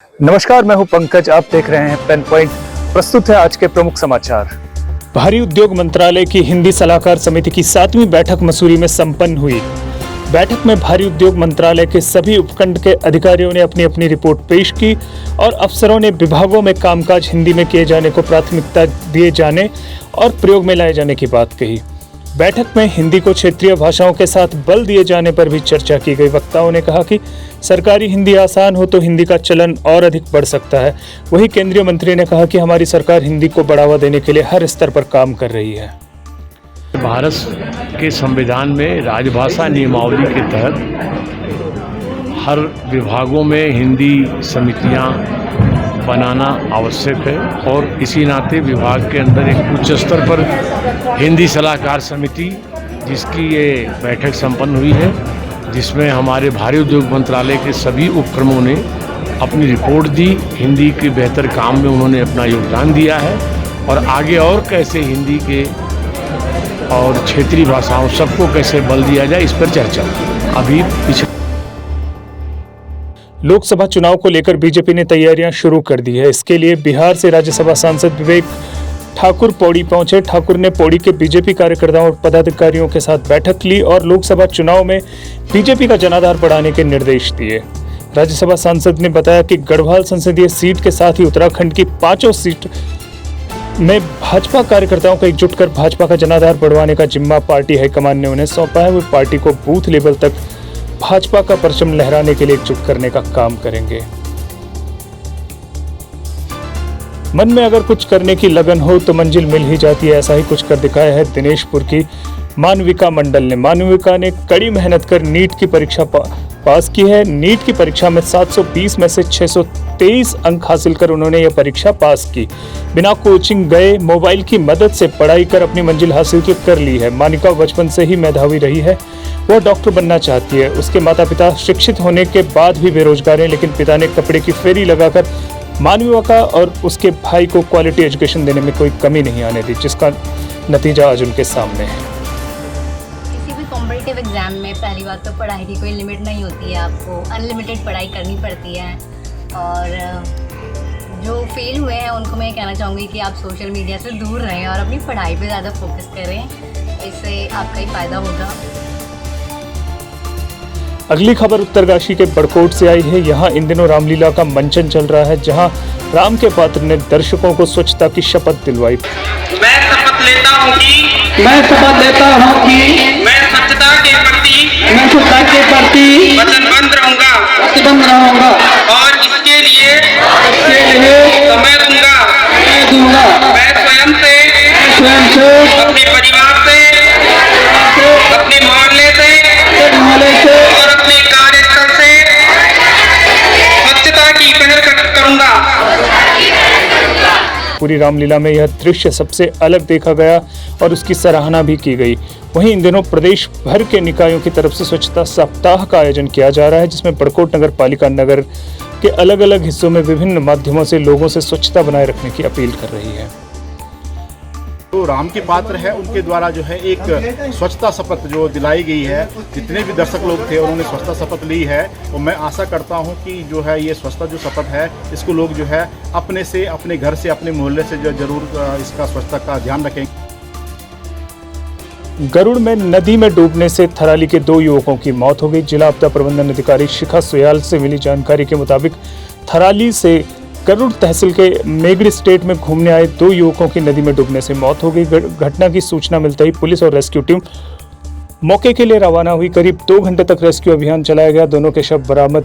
नमस्कार, मैं हूं पंकज। आप देख रहे हैं पेन पॉइंट। प्रस्तुत है आज के प्रमुख समाचार। भारी उद्योग मंत्रालय की हिंदी सलाहकार समिति की 7वीं बैठक मसूरी में संपन्न हुई। बैठक में भारी उद्योग मंत्रालय के सभी उपखंड के अधिकारियों ने अपनी अपनी रिपोर्ट पेश की और अफसरों ने विभागों में कामकाज हिंदी में किए जाने को प्राथमिकता दिए जाने और प्रयोग में लाए जाने की बात कही। बैठक में हिंदी को क्षेत्रीय भाषाओं के साथ बल दिए जाने पर भी चर्चा की गई। वक्ताओं ने कहा कि सरकारी हिंदी आसान हो तो हिंदी का चलन और अधिक बढ़ सकता है। वहीं केंद्रीय मंत्री ने कहा कि हमारी सरकार हिंदी को बढ़ावा देने के लिए हर स्तर पर काम कर रही है। भारत के संविधान में राजभाषा नियमावली के तहत हर विभागों में हिंदी समितियां बनाना आवश्यक है और इसी नाते विभाग के अंदर एक उच्च स्तर पर हिंदी सलाहकार समिति जिसकी ये बैठक संपन्न हुई है, जिसमें हमारे भारी उद्योग मंत्रालय के सभी उपक्रमों ने अपनी रिपोर्ट दी। हिंदी के बेहतर काम में उन्होंने अपना योगदान दिया है और आगे और कैसे हिंदी के और क्षेत्रीय भाषाओं सबको कैसे बल दिया जाए, इस पर चर्चा अभी पिछले लोकसभा चुनाव को लेकर बीजेपी ने तैयारियां शुरू कर दी है। इसके लिए बिहार से राज्यसभा सांसद विवेक ठाकुर पौड़ी पहुंचे। ठाकुर ने पौड़ी के बीजेपी कार्यकर्ताओं और पदाधिकारियों के साथ बैठक ली और लोकसभा चुनाव में बीजेपी का जनाधार बढ़ाने के निर्देश दिए। राज्यसभा सांसद ने बताया कि गढ़वाल संसदीय सीट के साथ ही उत्तराखंड की 5 सीट में भाजपा कार्यकर्ताओं को एकजुट कर भाजपा का जनाधार बढ़वाने का जिम्मा पार्टी हाईकमान ने उन्हें सौंपा है। वे पार्टी को बूथ लेवल तक भाजपा का परचम लहराने के लिए एकजुट करने का काम करेंगे। मन में अगर कुछ करने की लगन हो तो मंजिल मिल ही जाती है, ऐसा ही कुछ कर दिखाया है दिनेशपुर की मानविका मंडल ने। मानविका ने कड़ी मेहनत कर नीट की परीक्षा पास की है। नीट की परीक्षा में 720 में से 623 अंक हासिल कर उन्होंने यह परीक्षा पास की। बिना कोचिंग गए मोबाइल की मदद से पढ़ाई कर अपनी मंजिल हासिल कर ली है। मानिका बचपन से ही मेधावी रही है। वह डॉक्टर बनना चाहती है। उसके माता पिता शिक्षित होने के बाद भी बेरोजगार हैं, लेकिन पिता ने कपड़े की फेरी लगाकर मानविका और उसके भाई को क्वालिटी एजुकेशन देने में कोई कमी नहीं आने दी, जिसका नतीजा आज उनके सामने है। किसी भी कॉम्पिटिटिव एग्जाम में पहली बात तो पढ़ाई की कोई लिमिट नहीं होती है, आपको अनलिमिटेड पढ़ाई करनी पड़ती है। और जो फेल हुए हैं उनको मैं कहना चाहूँगी कि आप सोशल मीडिया से दूर रहें और अपनी पढ़ाई पे ज़्यादा फोकस करें, इससे आपका ही फ़ायदा होगा। अगली खबर उत्तरकाशी के बड़कोट से आई है। यहाँ इन दिनों रामलीला का मंचन चल रहा है, जहाँ राम के पात्र ने दर्शकों को स्वच्छता की शपथ दिलवाई। मैं शपथ लेता हूँ कि मैं स्वच्छता के प्रति वचनबद्ध रहूँगा और इसके लिए समय दूंगा। मैं स्वयं से अपने परिवार से अपने मोहल्ले से और अपने कार्यस्थल से स्वच्छता की पहल करूंगा। पूरी रामलीला में यह दृश्य सबसे अलग देखा गया और उसकी सराहना भी की गई। वहीं इन दिनों प्रदेश भर के निकायों की तरफ से स्वच्छता सप्ताह का आयोजन किया जा रहा है, जिसमें बड़कोट नगर पालिका नगर के अलग अलग हिस्सों में विभिन्न माध्यमों से लोगों से स्वच्छता बनाए रखने की अपील कर रही है। तो राम के पात्र है, उनके द्वारा जो है एक स्वच्छता शपथ जो दिलाई गई है। जितने भी दर्शक लोग थे उन्होंने स्वच्छता शपथ ली है और मैं आशा करता हूं कि जो है ये स्वच्छता जो शपथ है इसको लोग जो है अपने से, अपने घर से, अपने मोहल्ले से जो जरूर इसका स्वच्छता का ध्यान रखेंगे। गरुड़ में नदी में डूबने से थराली के 2 युवकों की मौत हो गई। जिला आपदा प्रबंधन अधिकारी शिखा सुयाल से मिली जानकारी के मुताबिक थराली से गरुड़ तहसील के मेगड़ी स्टेट में घूमने आए 2 युवकों की नदी में डूबने से मौत हो गई। घटना की सूचना मिलते ही पुलिस और रेस्क्यू टीम मौके के लिए रवाना हुई। करीब 2 घंटे तक रेस्क्यू अभियान चलाया गया। दोनों के शव बरामद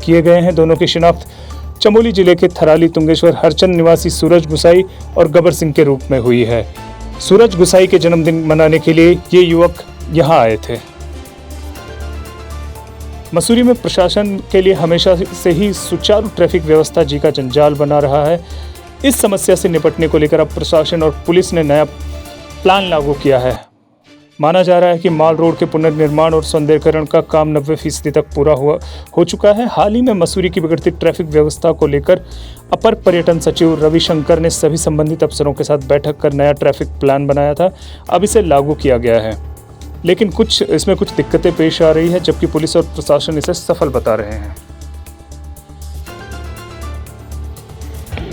किए गए हैं। दोनों की शिनाख्त चमोली जिले के थराली तुंगेश्वर हरचंद निवासी सूरज गुसाई और गबर सिंह के रूप में हुई है। सूरज गुसाई के जन्मदिन मनाने के लिए ये युवक यहाँ आए थे। मसूरी में प्रशासन के लिए हमेशा से ही सुचारू ट्रैफिक व्यवस्था जी का जंजाल बना रहा है। इस समस्या से निपटने को लेकर अब प्रशासन और पुलिस ने नया प्लान लागू किया है। माना जा रहा है कि माल रोड के पुनर्निर्माण और सौंदर्यीकरण का काम 90% तक पूरा हो चुका है। हाल ही में मसूरी की बिगड़ती ट्रैफिक व्यवस्था को लेकर अपर पर्यटन सचिव रविशंकर ने सभी संबंधित अफसरों के साथ बैठक कर नया ट्रैफिक प्लान बनाया था। अब इसे लागू किया गया है, लेकिन इसमें कुछ दिक्कतें पेश आ रही है, जबकि पुलिस और प्रशासन इसे सफल बता रहे हैं।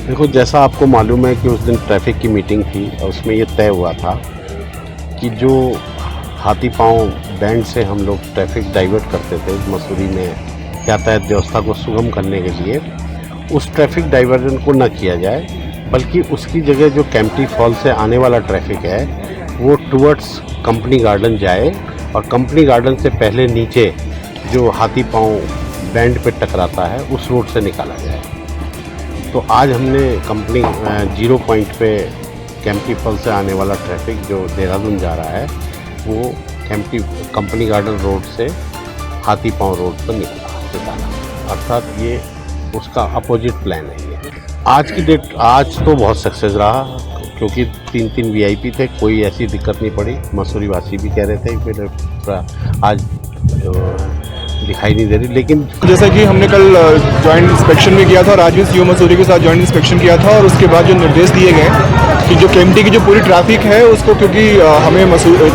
देखो, जैसा आपको मालूम है कि उस दिन ट्रैफिक की मीटिंग थी और उसमें ये तय हुआ था कि जो हाथी पाँव बैंड से हम लोग ट्रैफिक डाइवर्ट करते थे मसूरी में यातायात व्यवस्था को सुगम करने के लिए, उस ट्रैफिक डाइवर्जन को न किया जाए, बल्कि उसकी जगह जो कैंपटी फॉल से आने वाला ट्रैफिक है वो टुवर्ड्स कंपनी गार्डन जाए और कंपनी गार्डन से पहले नीचे जो हाथी पाँव बैंड पे टकराता है उस रोड से निकाला जाए। तो आज हमने कंपनी 0 पॉइंट पे कैंपटी फॉल से आने वाला ट्रैफिक जो देहरादून जा रहा है वो कंपनी गार्डन रोड से हाथी पाँव रोड पर निकाला, अर्थात ये उसका अपोजिट प्लान है। ये आज तो बहुत सक्सेस रहा क्योंकि 3 VIP थे, कोई ऐसी दिक्कत नहीं पड़ी। मसूरी वासी भी कह रहे थे फिर आज दिखाई नहीं दे रही, लेकिन जैसा कि हमने कल जॉइंट इंस्पेक्शन भी किया था और आज भी सीओ मसूरी के साथ जॉइंट इंस्पेक्शन किया था और उसके बाद जो निर्देश दिए गए कि जो केएमटी की जो पूरी ट्रैफिक है उसको, क्योंकि हमें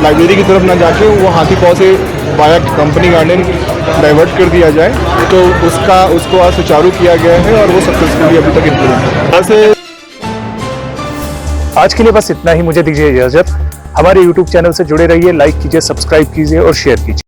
लाइब्रेरी की तरफ ना जाके वो हाथी पाँव से वाया कंपनी गार्डन डाइवर्ट कर दिया जाए, तो उसको आज सुचारू किया गया है और वो सक्सेसफुली अभी तक इम्प्लीमेंट है। आज के लिए बस इतना ही, मुझे दीजिए इजाजत। हमारे YouTube चैनल से जुड़े रहिए, लाइक कीजिए, सब्सक्राइब कीजिए और शेयर कीजिए।